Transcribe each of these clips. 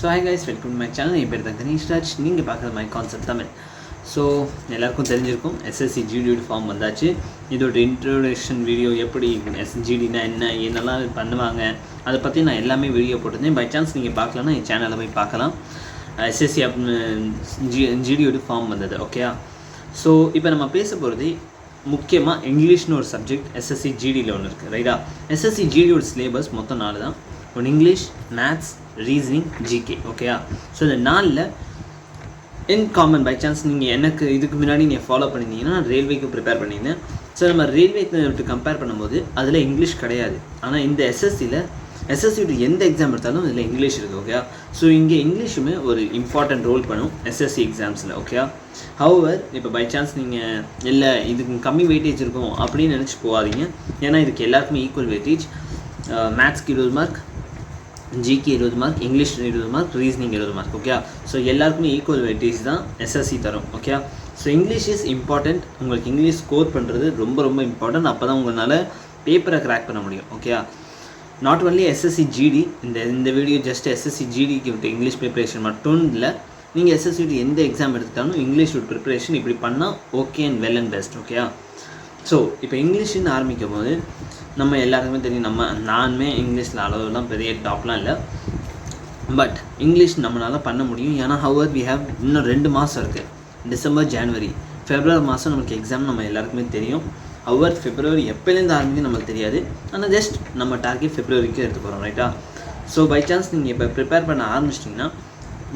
So hi guys, welcome to my channel. என் பேர் தான் கணேஷ் ராஜ். நீங்கள் பார்க்குறது மை கான்செப்ட் தமிழ். ஸோ எல்லாருக்கும் தெரிஞ்சிருக்கும், எஸ்எஸ்சி ஜிடியோட ஃபார்ம் வந்தாச்சு. இதோட இன்ட்ரோடக்ஷன் வீடியோ, எப்படி ஜிடினா என்னெல்லாம் பண்ணுவாங்க, அதை பற்றி நான் எல்லாமே வீடியோ போட்டிருந்தேன். பை சான்ஸ் நீங்கள் பார்க்கலன்னா என் சேனலில் போய் பார்க்கலாம். எஸ்எஸ்சி ஜிடியோட ஃபார்ம் வந்தது. ஓகேயா? ஸோ இப்போ நம்ம பேச போகிறது முக்கியமாக இங்கிலீஷ்னு ஒரு சப்ஜெக்ட் எஸ்எஸ்சி ஜிடியில் ஒன்று இருக்குது, ரைட்டா? எஸ்எஸ்சி ஜிடியோட சிலேபஸ் மொத்தம் 4 தான். ஒன்று இங்கிலீஷ், மேத்ஸ், ரீசனிங், ஜிகே. ஓகேயா? ஸோ இந்த 4ல் இன் காமன், பை சான்ஸ் நீங்கள் எனக்கு இதுக்கு முன்னாடி நீங்கள் ஃபாலோ பண்ணியிருந்தீங்கன்னா ரயில்வேக்கு ப்ரிப்பேர் பண்ணியிருந்தேன். ஸோ நம்ம ரயில்வேக்கு கம்பேர் பண்ணும்போது அதில் இங்கிலீஷ் கிடையாது. ஆனால் இந்த எஸ்எஸ்சியோட எந்த எக்ஸாம் எடுத்தாலும் இதில் இங்கிலீஷ் இருக்குது. ஓகேயா? ஸோ இங்கே இங்கிலீஷுமே ஒரு இம்பார்ட்டன்ட் ரோல் பண்ணும் எஸ்எஸ்சி எக்ஸாம்ஸில். ஓகேயா? ஹவவர் இப்போ பை சான்ஸ் நீங்கள் இல்லை இதுக்கு கம்மி வெயிட்டேஜ் இருக்கும் அப்படின்னு நினச்சி போகாதீங்க. ஏன்னா இதுக்கு எல்லாருக்குமே ஈக்குவல் வெயிட்டேஜ். மேத்ஸ்க்கு 20 mark, GK 20 mark, English 20 mark, reasoning 20 mark. Okay? So எல்லாருக்குமே ஈக்குவல் வெயிட்டேஜ் தான் எஸ்எஸ்சி தரும். Okay? So English is important. உங்களுக்கு இங்கிலீஷ் ஸ்கோர் பண்ணுறது ரொம்ப ரொம்ப இம்பார்ட்டன்ட். அப்போ தான் உங்களால் பேப்பரை கிராக் பண்ண முடியும். Okay? Not only SSC GD, இந்த வீடியோ ஜஸ்ட் எஸ்எஸ்சி ஜிடிக்கு விட்டு இங்கிலீஷ் ப்ரிப்பரேஷன் மட்டும் இல்லை. நீங்கள் எஸ்எஸ்சி எந்த எக்ஸாம் எடுத்தாலும் இங்கிலீஷ் விட் ப்ரிப்பரேஷன் இப்படி பண்ணால் okay and well and best. Okay? So இப்போ இங்கிலீஷ்னு ஆரம்பிக்கும் போது நம்ம எல்லாருக்குமே தெரியும், நானுமே இங்கிலீஷில் அளவுலாம் பெரிய டாப்லாம் இல்லை. பட் இங்கிலீஷ் நம்மளால் பண்ண முடியும். ஏன்னா ஹவர் வி ஹேவ் இன்னும் 2 மாதம் இருக்குது. டிசம்பர், ஜனவரி, ஃபெப்ரவரி மாதம் நமக்கு எக்ஸாம் நம்ம எல்லாருக்குமே தெரியும். ஹவர் ஃபெப்ரவரி எப்போலேருந்து ஆரம்பிக்கும் நமக்கு தெரியாது. ஆனால் ஜஸ்ட் நம்ம டார்கெட் ஃபெப்ரவரிக்கு எடுத்து போகிறோம், ரைட்டா? ஸோ பை சான்ஸ் நீங்கள் இப்போ ப்ரிப்பேர் பண்ண ஆரம்பிச்சிட்டிங்கன்னா,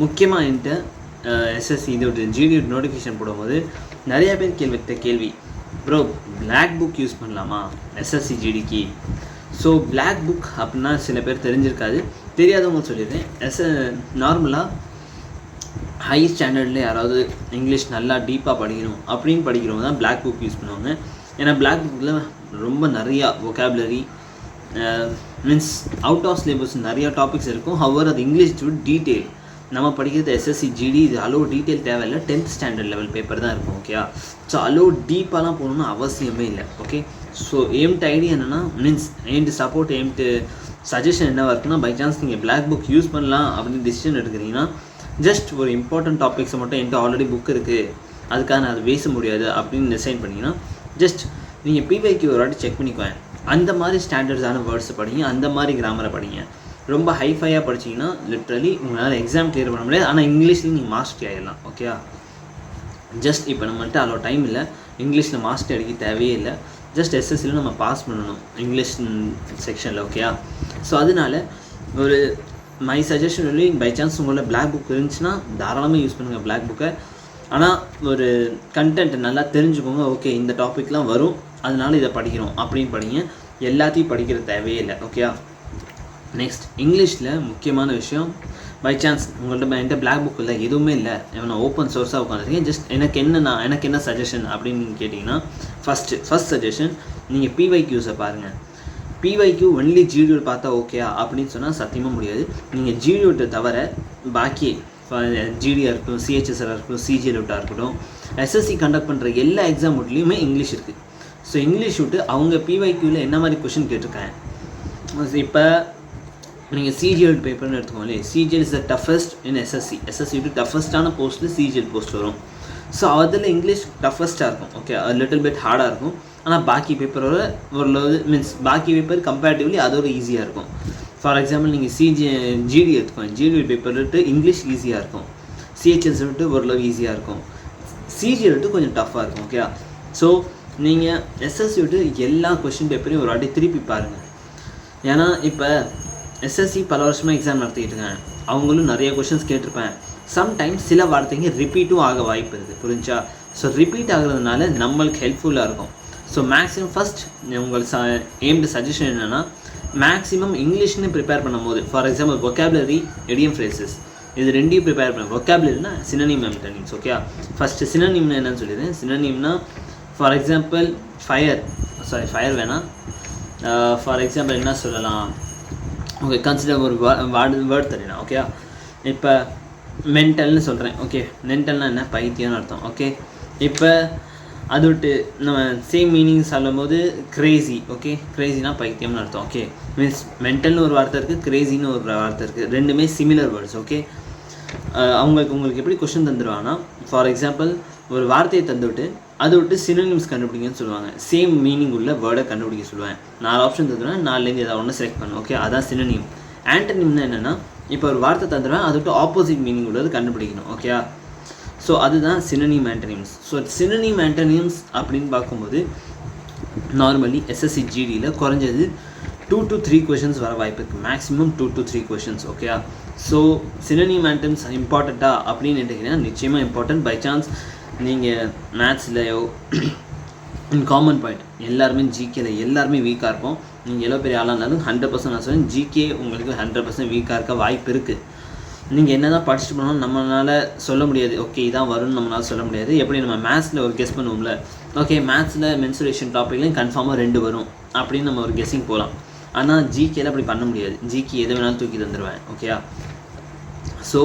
முக்கியமாக என்கிட்ட எஸ்எஸ்சி இதோட ஜிடி நோட்டிஃபிகேஷன் போடும்போது நிறைய பேர் கேள்வி, ப்ரோ பிளாக் புக் யூஸ் பண்ணலாமா எஸ்எஸ்சி ஜிடிக்கு? ஸோ பிளாக் புக் அப்படின்னா சில பேர் தெரிஞ்சிருக்காது. தெரியாதவங்க சொல்லிடுறேன். நார்மலாக ஹை ஸ்டாண்டர்டில் யாராவது இங்கிலீஷ் நல்லா டீப்பாக படிக்கணும் அப்படின்னு படிக்கிறவங்க தான் பிளாக் புக் யூஸ் பண்ணுவாங்க. ஏன்னா பிளாக் புக்கில் ரொம்ப நிறையா வொக்காபுலரி மீன்ஸ் அவுட் ஆஃப் சிலேபஸ் நிறையா டாபிக்ஸ் இருக்கும். ஹவர் அது இங்கிலீஷ் டீட்டெயில். நம்ம படிக்கிறது எஸ்எஸ்சி ஜிடி, இது அலோ டீட்டெயில் தேவையில்லை. 10th ஸ்டாண்டர்ட் லெவல் பேப்பர் தான் இருக்கும். ஓகேயா? ஸோ அலோ டீப்பாலாம் போகணுன்னு அவசியமே இல்லை. ஓகே? ஸோ எய்ம்ட் ஐடியா என்னென்னா, மீன்ஸ் எய்ம்ட்டு சப்போர்ட், எய்ம்ட்டு சஜஷன் என்னவாக இருக்குன்னா, பை சான்ஸ் நீங்கள் பிளாக் புக் யூஸ் பண்ணலாம் அப்படின்னு டிசிஷன் எடுக்கிறீங்கன்னா, ஜஸ்ட் ஒரு இம்பார்ட்டன்ட் டாபிக்ஸை மட்டும் என்கிட்ட ஆல்ரெடி புக் இருக்குது, அதுக்காக நான் அதை பேச முடியாது அப்படின்னு டிசைட் பண்ணிங்கன்னா, ஜஸ்ட் நீங்கள் பிவைக்கு ஒரு வாட்டி செக் பண்ணிக்குவேன். அந்த மாதிரி ஸ்டாண்டர்ட்ஸான வேர்ட்ஸை படிங்க, அந்த மாதிரி கிராமரை படிங்க. ரொம்ப ஹைஃபையாக படிச்சிங்கன்னா லிட்ரலி உங்களால் எக்ஸாம் கிளியர் பண்ண முடியாது. ஆனால் இங்கிலீஷ்லேயும் நீங்கள் மாஸ்டரி ஆகிடலாம். ஓகேயா? ஜஸ்ட் இப்போ நம்மள்கிட்ட அவ்வளோ டைம் இல்லை, இங்கிலீஷில் மாஸ்டரி அடிக்க தேவையே இல்லை. ஜஸ்ட் எஸ்எஸ்சியில் நம்ம பாஸ் பண்ணணும் இங்கிலீஷ் செக்ஷனில். ஓகேயா? ஸோ அதனால ஒரு மை சஜஷன் சொல்லி, பை சான்ஸ் உங்களோட பிளாக் புக் இருந்துச்சுன்னா தாராளமாக யூஸ் பண்ணுங்கள் பிளாக் புக்கை. ஆனால் ஒரு கண்டென்ட் நல்லா தெரிஞ்சுக்கோங்க. ஓகே, இந்த டாப்பிக்லாம் வரும், அதனால இதை படிக்கிறோம் அப்படின்னு படிங்க. எல்லாத்தையும் படிக்கிற தேவையே இல்லை. ஓகேயா? நெக்ஸ்ட் இங்கிலீஷில் முக்கியமான விஷயம், பை சான்ஸ் என்கிட்ட பிளாக் புக் இல்லை, எதுவுமே இல்லை, நான் ஓப்பன் சோர்ஸாக உட்காந்துருக்கேன். ஜஸ்ட் எனக்கு என்ன சஜஷன் அப்படின்னு நீங்கள் கேட்டிங்கன்னா, ஃபஸ்ட் சஜஷன், நீங்கள் பிவைக்யூஸை பாருங்கள். பிவைக்யூ ஒன்லி ஜிடியோட பார்த்தா ஓகேயா அப்படின்னு சொன்னால் சத்தியமாக முடியாது. நீங்கள் ஜிடியோட்டை தவிர பாக்கி ஜிடியாக இருக்கட்டும், சிஹெச்எஸ்ஆர் இருக்கட்டும், சிஜிஎல்ஓட்டாக இருக்கட்டும், எஸ்எஸ்சி கண்டக்ட் பண்ணுற எல்லா எக்ஸாம் விட்லேயுமே இங்கிலீஷ் இருக்குது. ஸோ இங்கிலீஷ் விட்டு அவங்க பிவைக்யூவில் என்ன மாதிரி கொஷின் கேட்டிருக்காங்க. இப்போ நீங்கள் சிஜிஎல் பேப்பர்னு எடுத்துக்கோங்களே, CGL is the toughest in SSC விட்டு டஃபஸ்ட்டான போஸ்ட்டில் சிஜிஎல் போஸ்ட் வரும். ஸோ அதில் இங்கிலீஷ் டஃபஸ்ட்டாக இருக்கும். ஓகே? லிட்டில் பிட் ஹார்டாக இருக்கும். ஆனால் பாக்கி பேப்பரோட ஓரளவு, மீன்ஸ் பாக்கி பேப்பர் கம்பேரிட்டிவ்லி அதோட ஈஸியாக இருக்கும். ஃபார் எக்ஸாம்பிள் நீங்கள் ஜிடி எடுத்துக்கோங்க, ஜிடி பேப்பர் விட்டு இங்கிலீஷ் ஈஸியாக இருக்கும், சிஹெச்எஸ் விட்டு ஓரளவு ஈஸியாக இருக்கும், சிஜிஎல் விட்டு கொஞ்சம் டஃப்பாக இருக்கும். ஓகே? ஸோ நீங்கள் எஸ்எஸ்சி விட்டு எல்லா கொஷின் பேப்பரையும் ஒரு வாட்டி திருப்பி பாருங்கள். ஏன்னா இப்போ எஸ்எஸ்சி பல வருஷமாக எக்ஸாம் நடத்திக்கிட்டு இருக்காங்க, அவங்களும் நிறைய கொஷின்ஸ் கேட்டிருப்பேன். சம்டைம்ஸ் சில வார்த்தைங்க ரிப்பீட்டும் ஆக வாய்ப்பு இருக்குது, புரிஞ்சா? ஸோ ரிப்பீட் ஆகுறதுனால நம்மளுக்கு ஹெல்ப்ஃபுல்லாக இருக்கும். ஸோ மேக்ஸிமம் ஃபஸ்ட் உங்களுக்கு எய்ம்டு சஜஷன் என்னென்னா, மேக்ஸிமம் இங்கிலீஷ்னு ப்ரிப்பேர் பண்ணும்போது, ஃபார் எக்ஸாம்பிள் வொக்காபுலரி, இடியம் ஃப்ரேசஸ், இது ரெண்டையும் ப்ரிப்பேர் பண்ண. வொக்காபுலரினா synonym and turnings. Okay? First சினோனிம்னா என்னன்னு சொல்லிடுறேன். சினோனிம்னா ஃபார் எக்ஸாம்பிள் ஃபயர் வேணாம். ஃபார் எக்ஸாம்பிள் என்ன சொல்லலாம், ஓகே, கன்சிடர் ஒரு வேர்ட் தெரியலாம். ஓகே? இப்போ மென்டல்னு சொல்கிறேன். ஓகே? மென்டல்னால் என்ன? பைத்தியம்னு அர்த்தம். ஓகே? இப்போ அது விட்டு நம்ம சேம் மீனிங் சொல்லும்போது கிரேசி, ஓகே, கிரேசினா பைத்தியம்னு அர்த்தம். ஓகே, மீன்ஸ் மென்டல்னு ஒரு வார்த்தை இருக்குது, கிரேசின்னு ஒரு வார்த்தை இருக்குது, ரெண்டுமே சிமிலர் வேர்ட்ஸ். ஓகே, உங்களுக்கு எப்படி கொஷின் தந்துடுவாங்கன்னா, ஃபார் எக்ஸாம்பிள் ஒரு வார்த்தையை தந்துவிட்டு அதை விட்டு சினோனிம்ஸ் கண்டுபிடிங்கன்னு சொல்லுவாங்க. சேம் மீனிங் உள்ள வேர்டை கண்டுபிடிக்க சொல்லுவேன். 4 ஆப்ஷன் தந்துடுவேன், 4லேருந்து ஏதாவது ஒன்று செலக்ட் பண்ணுவேன். ஓகே, அதான் சினோனிம். ஆன்டனிம்னா என்னென்னா, இப்போ ஒரு வார்த்தை தந்துடுவேன், அதை விட்டு ஆப்போசிட் மீனிங் உள்ளது கண்டுபிடிக்கணும். ஓகே, ஸோ அதுதான் synonym antonyms. So synonym antonyms அப்படின்னு பார்க்கும்போது நார்மலி எஸ்எஸ்சி ஜிடியில் குறைஞ்சது 2 to 3 கொஷின்ஸ் வர வாய்ப்பு இருக்குது, maximum 2 to 3 questions. Okay, so synonym antonyms இம்பார்ட்டண்ட்டா அப்படின்னு கேட்டிங்கன்னா நிச்சயமாக இம்பார்ட்டன்ட். பை சான்ஸ் நீங்கள் மேத்ஸ்லையோ காமன் பாயிண்ட் எல்லாருமே ஜிகேல எல்லாருமே வீக்காக இருப்போம். நீங்கள் எவ்வளோ பெரிய ஆளாக இருந்தாலும் 100% நான் சொல்லுவேன், ஜிகே உங்களுக்கு 100% வீக்காக இருக்க வாய்ப்பு இருக்குது. நீங்கள் என்ன தான் படிச்சுட்டு போனாலும் நம்மளால் சொல்ல முடியாது, ஓகே இதான் வரும்னு நம்மளால் சொல்ல முடியாது. எப்படி நம்ம மேத்ஸில் ஒரு கெஸ் பண்ணுவோம்ல, ஓகே மேத்ஸில் மென்சுரேஷன் டாப்பிக்லையும் கன்ஃபார்மாக 2 வரும் அப்படின்னு நம்ம ஒரு கெஸ்ஸிங் போகலாம். ஆனால் ஜிகேல அப்படி பண்ண முடியாது. ஜிகே எது வேணாலும் தூக்கி தந்துடுவேன். ஓகேயா, ஸோ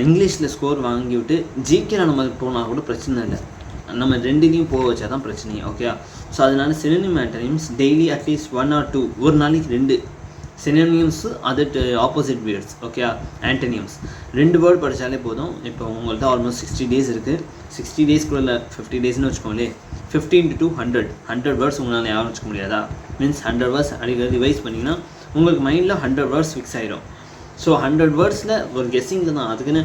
இங்கிலீஷில் ஸ்கோர் வாங்கி விட்டு ஜிகேல நம்ம போனால் கூட பிரச்சனை இல்லை, நம்ம 2லையும் போக வச்சா தான் பிரச்சனையே. ஓகேயா, ஸோ அதனால synonym antonyms daily at least 1 or 2, ஒரு நாளைக்கு 2 சினோனிம்ஸு, அது opposite words. Okay, antonyms 2 word படித்தாலே போதும். இப்போ உங்கள்கிட்ட ஆல்மோஸ்ட் 60 days இருக்குது. 60 days கூட இல்லை, 50 daysன்னு வச்சுக்கோங்களே. 15 to 100 வேர்ட்ஸ் உங்களால் ஞாபகம் வச்சுக்க முடியாதா? மீன்ஸ் 100 வேர்ட்ஸ் அடிக்கடி ரிவைஸ் பண்ணிங்கன்னா உங்களுக்கு மைண்டில் 100 வேர்ட்ஸ் ஃபிக்ஸ் ஆகிடும். ஸோ 100 வேர்ட்ஸில் ஒரு கெஸ்ஸிங் தான். அதுக்குன்னு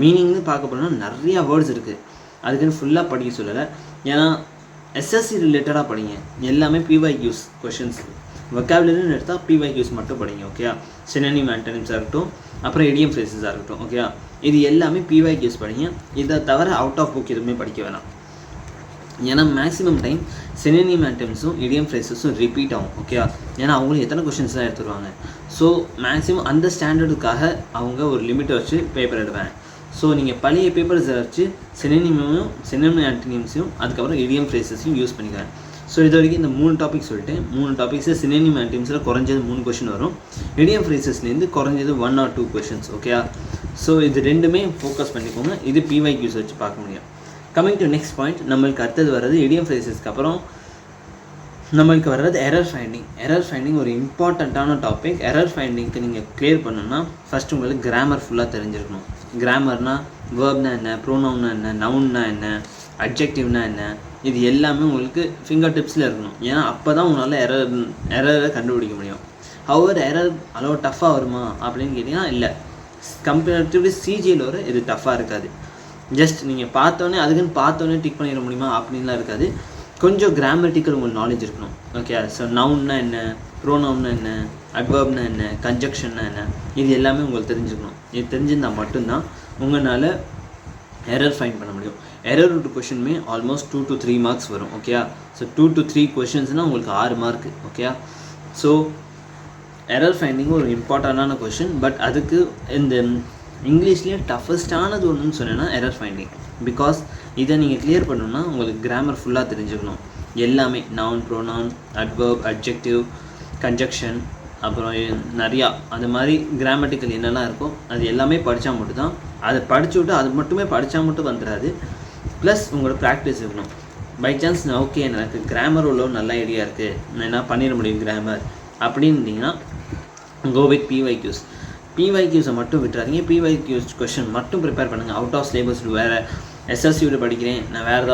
மீனிங்னு பார்க்க போனால் நிறையா வேர்ட்ஸ் இருக்குது, அதுக்குன்னு ஃபுல்லாக படிக்க சொல்லலை. ஏன்னா எஸ்எஸ்சி ரிலேட்டடாக படிங்க, எல்லாமே பிஒய்க்யூஸ் கொஷின்ஸ். வொக்காபுலரின்னு எடுத்தால் பிஒய்க்யூஸ் மட்டும் படிங்க. ஓகே, சினோனிம் ஆன்டனிம்ஸாக இருக்கட்டும், அப்புறம் இடியம் ஃப்ரேசஸாக இருக்கட்டும். ஓகே, இது எல்லாமே பிஒய்க்யூஸ் படிங்க. இதை தவிர அவுட் ஆஃப் புக் எதுவுமே படிக்க வேணாம். ஏன்னா மேக்ஸிமம் டைம் சினோனிம் ஆன்டனிம்ஸும் இடியம் ஃப்ரேசஸும் ரிப்பீட் ஆகும். ஓகே, ஏன்னா அவங்களும் எத்தனை கொஷின்ஸ் தான் எடுத்துருவாங்க. ஸோ மேக்ஸிமம் அந்த ஸ்டாண்டர்டுக்காக அவங்க ஒரு லிமிட்டை வச்சு பேப்பர் எடுப்பேன். ஸோ நீங்கள் பழைய பேப்பர்ஸை வச்சு சினோனிம் ஆன்டனிம்ஸையும் அதுக்கப்புறம் இடியம் ஃப்ரேசஸையும் யூஸ் பண்ணிக்கிறேன். ஸோ இது வரைக்கும் இந்த 3 டாபிக் சொல்லிட்டு 3 டாபிக்ஸில் சினோனிம் ஆன்டனிம்ஸில் குறைஞ்சது 3 கொஷின் வரும், இடியம் ஃப்ரேசஸ்லேருந்து குறைஞ்சது 1 or 2 கொஷின்ஸ். ஓகே, ஸோ இது ரெண்டுமே ஃபோக்கஸ் பண்ணிக்கோங்க. இது பிஒய்க்யூஸ் வச்சு பார்க்க முடியும். கமிங் டு நெக்ஸ்ட் பாயிண்ட், நம்மளுக்கு அடுத்தது வர்றது இடியம் ஃப்ரேசஸ்க்கு அப்புறம் நம்மளுக்கு வர்றது எரர் ஃபைண்டிங். எரர் ஃபைண்டிங் ஒரு இம்பார்ட்டண்ட்டான டாபிக். எரர் ஃபைண்டிங்க்கு நீங்கள் கிளியர் பண்ணணும்னா ஃபஸ்ட்டு உங்களுக்கு கிராமர் ஃபுல்லாக தெரிஞ்சிருக்கணும். கிராமர்னால் வேர்ப்னா என்ன, ப்ரோனவுன்னா என்ன, நவுன்னா என்ன, அட்ஜெக்டிவ்னா என்ன, இது எல்லாமே உங்களுக்கு ஃபிங்கர் டிப்ஸில் இருக்கணும். ஏன்னா அப்போ தான் உங்களால் எரரை கண்டுபிடிக்க முடியும். ஹவர் எரர் அளவு டஃப்பாக வருமா அப்படின்னு கேட்டிங்கன்னா இல்லை, கம்பேரிட்டிவ்லி சிஜியில் வர இது டஃப்பாக இருக்காது. ஜஸ்ட் நீங்கள் பார்த்தோன்னே டிக் பண்ணிட முடியுமா அப்படின்லாம் இருக்காது. கொஞ்சம் கிராமட்டிக்கல் உங்களுக்கு நாலேஜ் இருக்கணும். ஓகே, ஸோ நவுன்னா என்ன, ப்ரோனவுன்னா என்ன, அட்வர்ப்னா என்ன, கன்ஜக்ஷன்னா என்ன, இது எல்லாமே உங்களுக்கு தெரிஞ்சுக்கணும். இது தெரிஞ்சிருந்தால் மட்டும்தான் உங்களால் எரர் ஃபைண்ட் பண்ண முடியும். எரர் ரூட் கொஷினுமே ஆல்மோஸ்ட் 2 to 3 மார்க்ஸ் வரும். ஓகே, ஸோ 2 to 3 கொஷின்ஸ்னால் உங்களுக்கு 6 mark. Okay, so error finding ஒரு இம்பார்ட்டண்டான கொஷின். பட் அதுக்கு இந்த இங்கிலீஷ்லேயே டஃபஸ்டானது ஒன்றுன்னு சொன்னேன்னா எரர் ஃபைண்டிங். பிகாஸ் இதை நீங்கள் கிளியர் பண்ணணுன்னா உங்களுக்கு கிராமர் ஃபுல்லாக தெரிஞ்சுக்கணும். எல்லாமே noun, pronoun, adverb, adjective, conjunction, அப்புறம் நிறையா அது மாதிரி கிராமட்டிக்கல் என்னெல்லாம் இருக்கோ அது எல்லாமே படித்தா மட்டும்தான். அதை படித்து விட்டு அது மட்டுமே படித்தா மட்டும் வந்துடாது, ப்ளஸ் உங்களோட ப்ராக்டிஸ் இருக்கணும். பை சான்ஸ் ஓகே எனக்கு கிராமர் உள்ள நல்ல ஐடியா இருக்குது, நான் என்ன பண்ணிட முடியும் கிராமர் அப்படின்னிங்கன்னா கோ வித் பிஒய்க்யூஸ். பிஒய்க்யூஸை மட்டும் விட்டுறாதீங்க. பிஒய்க்யூஸ் கொஷின் மட்டும் ப்ரிப்பேர் பண்ணுங்கள். அவுட் ஆஃப் சிலேபஸ் வேறு எஸ்எஸ்சியோட படிக்கிறேன் நான், வேறு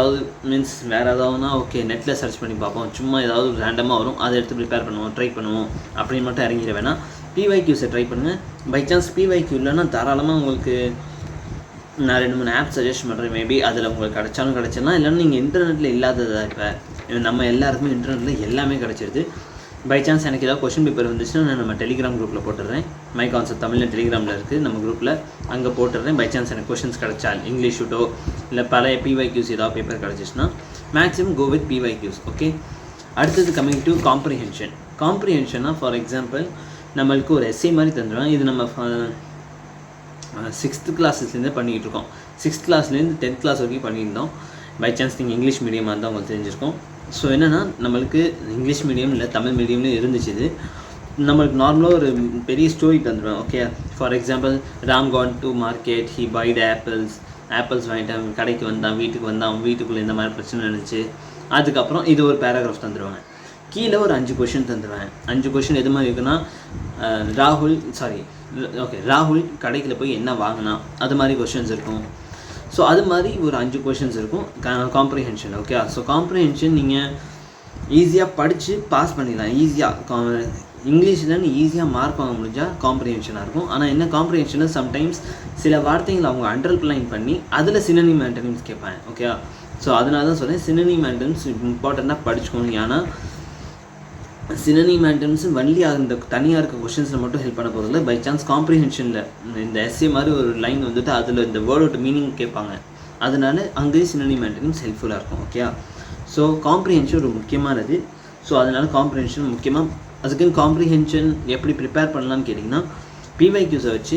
ஏதாவதுனா ஓகே நெட்டில் சர்ச் பண்ணி பார்ப்போம், சும்மா ஏதாவது ரேண்டமாக வரும் அதை எடுத்து ப்ரிப்பேர் பண்ணுவோம், ட்ரை பண்ணுவோம் அப்படின்னு மட்டும் இறங்கிட வேணாம். பிஒய்க்யூஸை ட்ரை பண்ணுங்கள். பை சான்ஸ் பிஒய்க்யூ இல்லைன்னா தாராளமாக உங்களுக்கு நான் 2-3 ஆப் சஜஸ்ட் பண்ணுறேன். மேபி அதில் உங்களுக்கு கிடச்சிடலாம். இல்லைன்னா நீங்கள் இன்டர்நெட்டில் இல்லாததா, இப்போ நம்ம எல்லாருக்குமே இன்டர்நெட்டில் எல்லாமே கிடச்சிருது. பை சான்ஸ் எனக்கு ஏதாவது கொஷின் பேப்பர் வந்துச்சுன்னா நான் நம்ம டெலிகிராம் குரூப்பில் போட்டுடுறேன். மை கான்செப்ட் தமிழில் டெலிகிராமில் இருக்குது நம்ம குரூப்பில், அங்கே போட்டுடுறேன். பை சான்ஸ் எனக்கு கொஷின்ஸ் கிடச்சா இங்கிலீஷ் ஷூட்டோ இல்லை பழைய பிஒய்க்யூஸ் ஏதாவது பேப்பர் கிடச்சிச்சுன்னா maximum go with PYQs. Okay, அடுத்தது கம்மிங் டு காம்ப்ரிஹென்ஷன். காம்ப்ரிஹென்ஷன்னா ஃபார் எக்ஸாம்பிள் நம்மளுக்கு ஒரு எஸ்ஏ மாதிரி தந்துடுவோம். இது நம்ம 6th கிளாஸ்லேருந்தே பண்ணிகிட்டு இருக்கோம். 6th கிளாஸ்லேருந்து 10th கிளாஸ் வரைக்கும் பண்ணியிருந்தோம். பை சான்ஸ் நீங்கள் இங்கிலீஷ் மீடியமாக இருந்தால் உங்களுக்கு தெரிஞ்சிருக்கும். ஸோ என்னென்னா நம்மளுக்கு இங்கிலீஷ் மீடியம் இல்லை தமிழ் மீடியம்லேயும் இருந்துச்சு. இது நம்மளுக்கு நார்மலாக ஒரு பெரிய ஸ்டோரி தந்துடுவேன். Okay, for example Ram gone to market, he buyed apples, apples வாங்கிட்டேன், கடைக்கு வந்தான், வீட்டுக்கு வந்தான், வீட்டுக்குள்ளே இந்த மாதிரி பிரச்சனை இருந்துச்சு. அதுக்கப்புறம் இது ஒரு பேராகிராஃப் தந்துடுவாங்க. கீழே ஒரு 5 கொஷின் தந்துடுவேன். 5 கொஷின் எது மாதிரி இருக்குன்னா, ராகுல் கடைக்கில் போய் என்ன வாங்கினா, அது மாதிரி கொஷின்ஸ் இருக்கும். ஸோ அது மாதிரி ஒரு 5 கொஷின்ஸ் இருக்கும். காம்ப்ரிஹென்ஷன். ஓகே, ஸோ காம்ப்ரிஹென்ஷன் நீங்கள் ஈஸியாக படித்து பாஸ் பண்ணிடலாம். ஈஸியாக இங்கிலீஷில் ஈஸியாக மார்க் வாங்க முடிஞ்சால் காம்ப்ரிஹென்ஷனாக இருக்கும். ஆனால் என்ன காம்ப்ரிஹென்ஷனில் சம்டைம்ஸ் சில வார்த்தைகளை அவங்க அண்டர்லைன் பண்ணி அதில் சினோனிம் ஆண்டனிம்ஸ் கேட்பாங்க. ஓகே, ஸோ அதனால தான் சொல்கிறேன் சினோனிம் ஆண்டனிம்ஸ் இம்பார்ட்டண்ட்டாக படிச்சுக்கணும். ஏன்னா சினோனிம் ஆண்டனிம்ஸ் வண்டி அந்த தனியாக இருக்க கொஷின்ஸில் மட்டும் ஹெல்ப் பண்ண போகிறதில்ல. பை சான்ஸ் காம்ப்ரிஹென்ஷனில் இந்த எஸ்ஏ மாதிரி ஒரு லைன் வந்துட்டு அதில் இந்த வேர்டோட மீனிங் கேட்பாங்க. அதனால அங்கேயும் சினோனிம் ஆண்டனிம்ஸ் ஹெல்ப்ஃபுல்லாக இருக்கும். ஓகே, ஸோ காம்ப்ரிஹென்ஷன் ஒரு முக்கியமானது. ஸோ அதனால் காம்ப்ரிஹென்ஷன் முக்கியமாக. அதுக்குன்னு காம்ப்ரிஹென்ஷன் எப்படி ப்ரிப்பேர் பண்ணலான்னு கேட்டிங்கன்னா, பிவைக்யூஸை வச்சு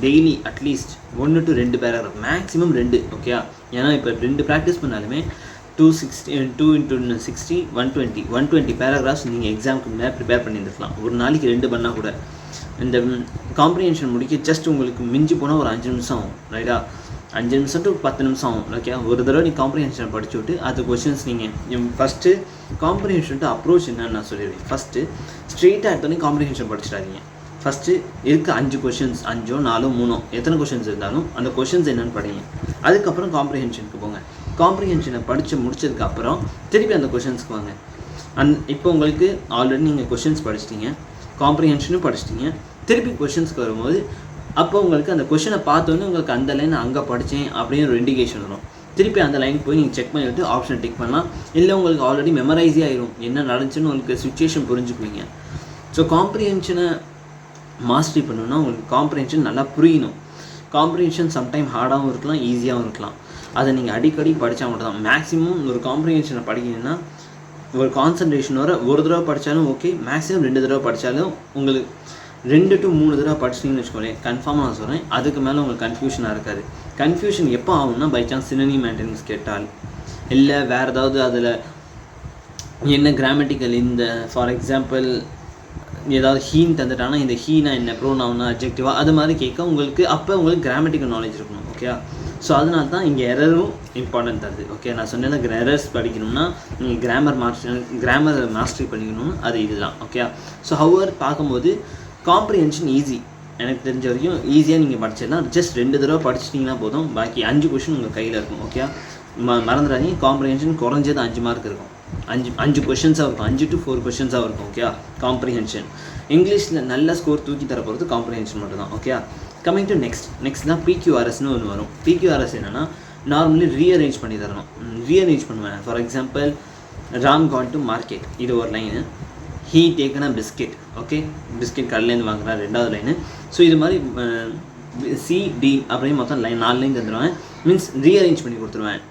daily at least 1 to 2 paragraph, maximum 2. Okay, ஏன்னா இப்போ 2 ப்ராக்டிஸ் பண்ணாலுமே 2 into 60 120 பேராகிராஃப்ஸ் நீங்கள் எக்ஸாமுக்கு முன்னாடி ப்ரிப்பேர் பண்ணியிருந்துக்கலாம். ஒரு நாளைக்கு 2 பண்ணால் கூட இந்த காம்ப்ரிஹென்ஷன் முடிக்க ஜஸ்ட் உங்களுக்கு மிஞ்சி போனால் ஒரு 5 நிமிஷம் ஆகும். ரைட்டா, 5 நிமிஷம் to 10 நிமிஷம் ஆகும். ஓகே, ஒரு தடவை நீங்கள் காம்ப்ரிஹென்ஷனை படிச்சு விட்டு அது கொஷின்ஸ் நீங்கள் ஃபஸ்ட்டு காம்ப்ரிஹென்ஷன் அப்ரோச் என்னன்னு நான் சொல்லிடுவேன். ஃபஸ்ட்டு ஸ்ட்ரெயிட்டாக எடுத்தோடனே காம்ப்ரிஹென்ஷன் படிச்சிடாதீங்க. ஃபஸ்ட்டு இருக்க 5 கொஷின்ஸ், 5 4 3 எத்தனை கொஷின்ஸ் இருந்தாலும் அந்த கொஷின்ஸ் என்னென்னு படிங்க. அதுக்கப்புறம் காம்ப்ரிஹென்ஷனுக்கு போங்க. காம்ப்ரிஹென்ஷனை படித்து முடிச்சதுக்கப்புறம் திருப்பி அந்த கொஷின்ஸ்க்கு வாங்க. இப்போ உங்களுக்கு ஆல்ரெடி நீங்கள் கொஷின்ஸ் படிச்சிட்டிங்க, காம்ப்ரிஹென்ஷனும் படிச்சிட்டிங்க, திருப்பி கொஷின்ஸ்க்கு வரும்போது அப்போ உங்களுக்கு அந்த கொஷினை பார்த்தோன்னே உங்களுக்கு அந்த லைன் அங்கே படித்தேன் அப்படின்னு ஒரு இண்டிகேஷன் வரும். திருப்பி அந்த லைன் போய் நீங்கள் செக் பண்ணிவிட்டு ஆப்ஷன் டிக் பண்ணலாம். இல்லை உங்களுக்கு ஆல்ரெடி மெமரைஸே ஆயிரும், என்ன நடந்துச்சுன்னு உங்களுக்கு சுச்சுவேஷன் புரிஞ்சுக்குவீங்க. ஸோ காம்ப்ரிஹென்ஷனை மாஸ்டரி பண்ணணுன்னா உங்களுக்கு காம்ப்ரிஹென்ஷன் நல்லா புரியணும். காம்ப்ரிஹென்ஷன் சம்டைம் ஹார்டாகவும் இருக்கலாம், ஈஸியாகவும் இருக்கலாம். அதை நீங்கள் அடிக்கடி படித்தா மட்டும் தான். மேக்ஸிமம் ஒரு காம்ப்ரிஹென்ஷனை படிக்கணுன்னா ஒரு கான்சன்ட்ரேஷனோட ஒரு தடவை படித்தாலும் ஓகே, மேக்ஸிமம் 2 தடவை படித்தாலும் உங்களுக்கு 2 to 3 தடவை படிச்சிட்டிங்கன்னு வச்சுக்கோங்களேன், கன்ஃபார்மாக நான் சொல்கிறேன், அதுக்கு மேலே உங்களுக்கு கன்ஃபியூஷனாக இருக்காது. கன்ஃபியூஷன் எப்போ ஆகும்னா பை சான்ஸ் சினோனிம் ஆண்டனிம்ஸ் கேட்டால், இல்லை வேறு ஏதாவது அதில் என்ன கிராமட்டிக்கல், இந்த ஃபார் எக்ஸாம்பிள் ஏதாவது ஹீன் தந்துட்டாங்கன்னா இந்த ஹீனா என்ன, ப்ரோனவுனா, அட்ஜெக்டிவா, அது மாதிரி கேட்க உங்களுக்கு அப்போ உங்களுக்கு கிராமட்டிக்கல் நாலேஜ் இருக்கணும். ஓகே, ஸோ அதனால தான் இங்கே எரரும் இம்பார்ட்டன்ட் தருது. ஓகே, நான் சொன்னேன் எரர்ஸ் படிக்கணும்னா நீங்கள் கிராமர் மாஸ்டரி பண்ணிக்கணும்னு அது இதுதான். ஓகே, ஸோ ஹவர் பார்க்கும்போது காம்ப்ரிஹென்ஷன் ஈஸி, எனக்கு தெரிஞ்ச வரைக்கும் ஈஸியாக நீங்கள் படிச்சிடலாம். ஜஸ்ட் 2 தடவை படிச்சிட்டிங்கன்னா போதும், பாக்கி 5 கொஷின் உங்கள் கையில் இருக்கும். ஓகே, மறந்துடாதீங்க, காம்ப்ரிஹென்ஷன் குறைஞ்சது 5 மார்க் இருக்கும். 5 கொஷின்ஸாக இருக்கும், 5 to 4 கொஷின்ஸாக இருக்கும். ஓகே, காம்ப்ரிஹென்ஷன் இங்கிலீஷில் நல்ல ஸ்கோர் தூக்கி தர போகிறது காம்ப்ரிஹென்ஷன் மட்டும் தான். ஓகே, கமிங் டு நெக்ஸ்ட் தான் பிக்யூஆர்எஸ்னு ஒன்று வரும். பிக்யூஆர்எஸ் என்னென்னா நார்மலி ரீஅரேஞ்ச் பண்ணி தரணும். ரீஅரேஞ்ச் பண்ணுவேன். For example, Ram gone to market, இது ஒரு line. He taken a biscuit. Okay, biscuit கடையிலேருந்து வாங்குறாரு, 2வது லைனு. ஸோ இது மாதிரி சிடி அப்படின்னு மொத்தம் 4 லைன் தந்துடுவேன். மீன்ஸ் ரீஅரேஞ்ச் பண்ணி கொடுத்துருவேன்.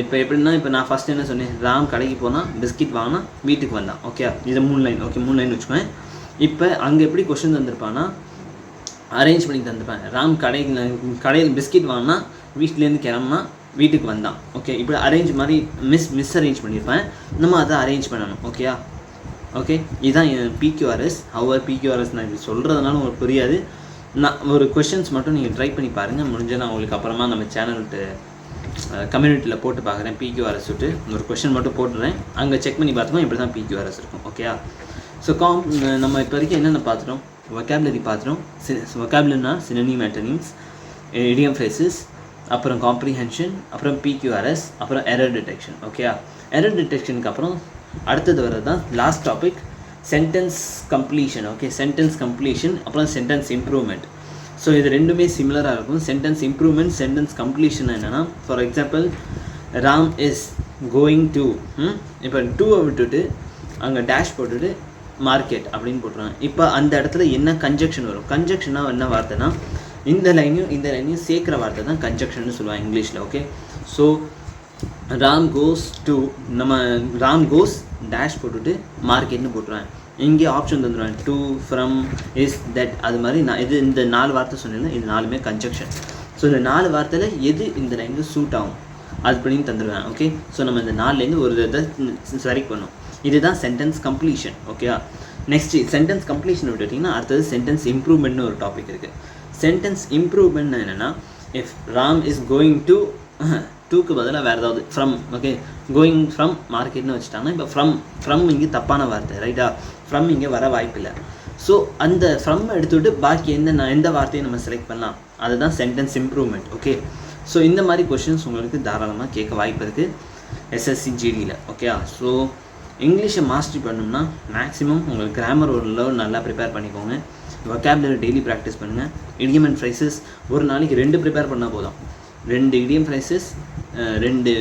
இப்போ எப்படின்னா, இப்போ நான் ஃபஸ்ட் என்ன சொன்னேன், ராம் கடைக்கு போனால் பிஸ்கெட் வாங்கினா வீட்டுக்கு வந்தான். ஓகே, இது 3 லைன். ஓகே, 3 லைன் வச்சுக்குவேன். இப்போ அங்கே எப்படி கொஷின் தந்திருப்பான்னா அரேஞ்ச் பண்ணி தந்துருப்பேன். ராம் கடையில் பிஸ்கெட் வாங்கினா வீட்டிலேருந்து கிளம்புனா வீட்டுக்கு வந்தான். ஓகே, இப்படி அரேஞ்ச் மாதிரி மிஸ் அரேஞ்ச் பண்ணியிருப்பேன். நம்ம அதை அரேஞ்ச் பண்ணணும். ஓகேயா, ஓகே, இதுதான் பிக்யூஆர்எஸ். ஹவர் பிக்யூஆர்எஸ் நான் இப்படி சொல்கிறதுனால உங்களுக்கு புரியாது. நான் ஒரு கொஷின்ஸ் மட்டும் நீங்கள் ட்ரை பண்ணி பாருங்கள். முடிஞ்சால் நான் உங்களுக்கு அப்புறமா நம்ம சேனல்ட்டு கம்யூனிட்டியில் போட்டு பார்க்குறேன். பிக்யூஆர்எஸ் விட்டு ஒரு கொஷின் மட்டும் போட்டுறேன், அங்கே செக் பண்ணி பார்த்தோம் இப்படி தான் பிக்யூஆர்எஸ் இருக்கும். ஓகேயா, ஸோ நம்ம இப்போ வரைக்கும் என்னென்ன பார்த்துட்டோம், வொக்காபுலரி பார்த்துட்டோம். வொக்காபுலரினா சினோனிம் ஆண்டனிம்ஸ், இடியம் ஃப்ரேசஸ், அப்புறம் காம்ப்ரிஹென்ஷன், அப்புறம் பிக்யூஆர்எஸ், அப்புறம் எரர் டிடெக்ஷன். ஓகேயா, எரர் டிடெக்ஷனுக்கு அப்புறம் அடுத்தது வர்றது தான் last topic, sentence completion. Okay, sentence completion, அப்புறம் சென்டென்ஸ் இம்ப்ரூவ்மெண்ட். ஸோ இது ரெண்டுமே சிமிலராக இருக்கும். சென்டென்ஸ் இம்ப்ரூவ்மெண்ட், சென்டென்ஸ் கம்ப்ளீஷன் என்னென்னா, for example, Ram is going to, இப்போ 2 விட்டுட்டு அங்கே டேஷ் போட்டுட்டு மார்க்கெட் அப்படின்னு போட்டுருவாங்க. இப்போ அந்த இடத்துல என்ன கன்ஜெக்ஷன் வரும்? கன்ஜெக்ஷனாக என்ன வார்த்தைனா, இந்த லைனையும் சேர்க்குற வார்த்தை தான் கன்ஜெக்ஷன் சொல்லுவாங்க இங்கிலீஷில். Okay, so Ram goes to, நம்ம ராம் கோஸ் டேஷ் போட்டுட்டு மார்க்கெட்னு போட்டுருவேன். இங்கே ஆப்ஷன் தந்துடுவேன், டு, ஃப்ரம், இஸ், தட், அது மாதிரி நான் இந்த 4 வார்த்தை சொன்னேன். இது 4மே கன்ஜெக்ஷன். ஸோ இந்த 4 வார்த்தையில் எது இந்த லைனுக்கு சூட் ஆகும் அது பண்ணின்னு தந்துடுவேன். ஓகே, ஸோ நம்ம இந்த 4லேருந்து ஒரு இதை செலக்ட் பண்ணோம். இதுதான் சென்டென்ஸ் கம்ப்ளீஷன். ஓகேயா, நெக்ஸ்ட் சென்டென்ஸ் கம்ப்ளீஷன் விட்டுட்டிங்கன்னா அடுத்தது சென்டென்ஸ் இம்ப்ரூவ்மெண்ட்னு ஒரு டாபிக் இருக்குது. சென்டென்ஸ் இம்ப்ரூவ்மெண்ட் என்னென்னா, if Ram is going to டூக்கு பதிலாக வேறு ஏதாவது ஃப்ரம், ஓகே, கோயிங் ஃப்ரம் மார்க்கெட்னு வச்சுட்டாங்கன்னா இப்போ ஃப்ரம் இங்கே தப்பான வார்த்தை, ரைட்டா? ஃப்ரம் இங்கே வர வாய்ப்பில்லை. ஸோ அந்த ஃப்ரம் எடுத்துவிட்டு பாக்கி எந்த வார்த்தையை நம்ம செலக்ட் பண்ணலாம், அதுதான் சென்டென்ஸ் இம்ப்ரூவ்மெண்ட். ஓகே, ஸோ இந்த மாதிரி கொஷின்ஸ் உங்களுக்கு தாராளமாக கேட்க வாய்ப்பு இருக்குது எஸ்எஸ்சி ஜிடியில். ஓகே, ஸோ இங்கிலீஷை மாஸ்டரி பண்ணணும்னா மேக்ஸிமம் உங்களுக்கு கிராமர் ஒரு லெவல் நல்லா ப்ரிப்பேர் பண்ணிக்கோங்க. வொக்காபுலரி டெய்லி ப்ராக்டிஸ் பண்ணுங்கள். இடியம் அண்ட் ஃப்ரைசஸ் ஒரு நாளைக்கு 2 ப்ரிப்பேர் பண்ணால் போதும். 2 இடியம் ஃப்ரைசஸ், 2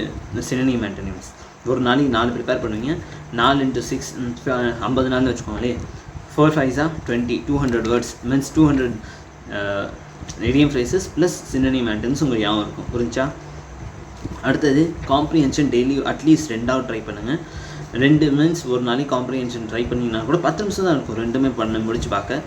சினோனிம் ஆன்டோனிம்ஸ். ஒரு நாளைக்கு 4 ப்ரிப்பேர் பண்ணுவீங்க. 4 × 6 50 நாள்னு வச்சுக்கோங்களே. 4 5 20, 200 வேர்ட்ஸ் மீன்ஸ் 200 இடியம் ஃப்ரைசஸ் ப்ளஸ் சினோனிம் ஆன்டோனிம்ஸ் உங்களுக்கு ஞாபகம் இருக்கும். புரிஞ்சா? அடுத்தது காம்ப்ரிஹென்ஷன் டெய்லி அட்லீஸ்ட் 2ஆவது ட்ரை பண்ணுங்கள். 2 மீன்ஸ் ஒரு நாளைக்கு காம்ப்ரிஹென்ஷன் ட்ரை பண்ணிங்கன்னா கூட 10 நிமிஷம் தான் இருக்கும் 2மே முடிச்சு பார்க்க.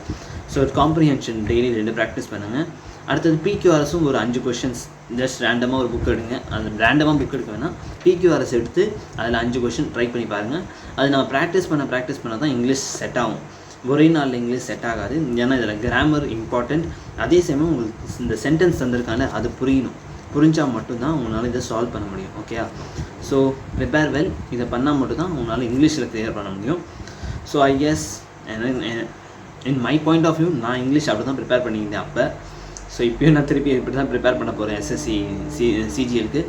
ஸோ காம்ப்ரிஹென்ஷன் டெய்லி 2 ப்ராக்டிஸ் பண்ணுங்கள். அடுத்தது பிக்யூஆர்எஸும் ஒரு 5 கொஷின்ஸ் ஜஸ்ட் ரேண்டமாக ஒரு புக் எடுங்க. அது ரேண்டமாக புக் எடுக்க வேணால் பிக்யூஆர்எஸ் எடுத்து அதில் 5 கொஷின் ட்ரை பண்ணி பாருங்கள். அது நம்ம ப்ராக்டிஸ் பண்ண தான் இங்கிலீஷ் செட் ஆகும். ஒரே நாளில் இங்கிலீஷ் செட் ஆகாது. ஏன்னா இதில் கிராமர் இம்பார்ட்டண்ட். அதே சமயம் உங்களுக்கு இந்த சென்டென்ஸ் தந்திருக்காங்க அது புரிஞ்சால் மட்டும்தான் உங்களால் இதை சால்வ் பண்ண முடியும். Okay, so prepare well. இதை பண்ணால் மட்டும்தான் உங்களால் இங்கிலீஷில் கிளியர் பண்ண முடியும். So I guess in my point of view நான் இங்கிலீஷ் அப்படி தான் ப்ரிப்பேர் பண்ணியிருந்தேன் அப்போ. ஸோ இப்போயும் நான் திருப்பி இப்படி தான் ப்ரிப்பேர் பண்ண போகிறேன் எஸ்எஸ்சி சிஜிஎலுக்கு.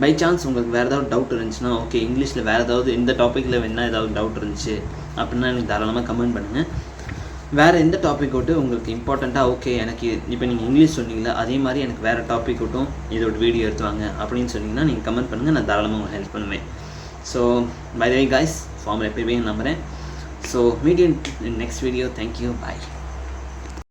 பை சான்ஸ் உங்களுக்கு வேறு ஏதாவது டவுட் இருந்துச்சுன்னா, ஓகே இங்கிலீஷில் வேறு ஏதாவது இந்த டாப்பிக்கில் வேணால் ஏதாவது டவுட் இருந்துச்சு அப்படின்னா எனக்கு தாராளமாக கமெண்ட் பண்ணுங்கள். வேறு எந்த டாபிக் விட்டு உங்களுக்கு இம்பார்ட்டண்ட்டாக, ஓகே எனக்கு இப்போ நீங்கள் இங்கிலீஷ் சொன்னீங்களா அதே மாதிரி எனக்கு வேறு டாபிக் விட்டும் இதோட வீடியோ எடுத்துவாங்க அப்படின்னு சொன்னீங்கன்னா நீங்கள் கமெண்ட் பண்ணுங்கள். நான் தாராளமாக உங்களுக்கு ஹெல்ப் பண்ணுவேன். So by the way guys, ஃபார்மில் எப்பயுமே நம்புகிறேன். So meet you in next video. Thank you, bye.